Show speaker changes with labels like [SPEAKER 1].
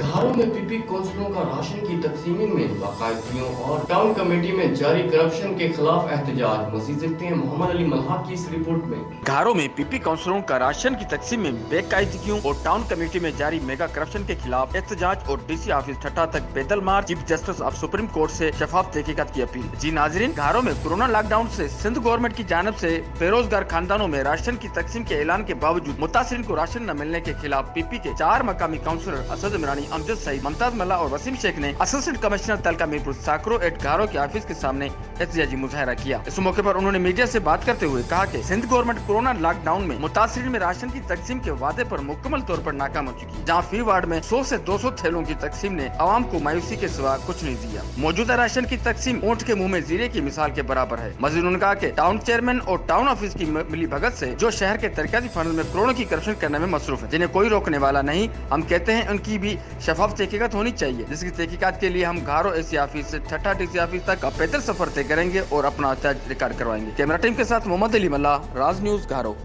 [SPEAKER 1] घरों में पीपी काउंसलरों का राशन की तकसीमी में बाकायदगियों और टाउन कमेटी में जारी करप्शन के खिलाफ एहतजाज। मज़ीद देखते हैं मोहम्मद अली मल्हा की इस रिपोर्ट में।
[SPEAKER 2] घरों में पीपी काउंसलरों का राशन की तकसीम में बेकायदगियों और टाउन कमेटी में जारी मेगा करप्शन के खिलाफ एहतजाज और डीसी ऑफिस ठट्टा तक पैदल मार्च। Chief justice of supreme court से शफाफ तहकीकात की अपील। जी नाजरीन, घरों में कोरोना लॉकडाउन से सिंध गवर्नमेंट की जानिब से बेरोजगार खानदानों में राशन की तकसीम के ऐलान के बावजूद मुतासिरीन को राशन न मिलने के खिलाफ पीपी के 4 मकामी काउंसलर असद इमरानी, अमजद सईद, मुमताज मल्ला और वसीम शेख ने असिस्टेंट कमिश्नर तलका मीरपुर साकरो एट घारो के ऑफिस के सामने एहतजाजी मुजाहरा किया। इस मौके पर उन्होंने मीडिया से बात करते हुए कहा कि सिंध गवर्नमेंट कोरोना लॉकडाउन में मुतासिरीन में राशन की तकसीम के वादे पर मुकम्मल तौर पर नाकाम हो चुकी है, जहाँ फी वार्ड में 100 से 200 थैलों की तकसीम ने आवाम को मायूसी के सिवा कुछ नहीं दिया। मौजूदा राशन की तकसीम ऊंट के मुंह में जीरे की मिसाल के बराबर है। मजीद उन्होंने कहा कि टाउन चेयरमैन और टाउन ऑफिस की मिली भगत से जो शहर के तरक्याती फंड में करोड़ों की करप्शन करने में मसरूफ है, जिन्हें कोई रोकने वाला नहीं। हम कहते हैं उनकी भी शफाफ तहकीकात होनी चाहिए, जिसकी तहकीकात के लिए हम घारो एसी ऑफिस से ठट्टा डीसी ऑफिस तक का पैदल सफर तय करेंगे और अपना रिकॉर्ड करवाएंगे। कैमरा टीम के साथ मोहम्मद अली मल्ला, राज न्यूज, घारो।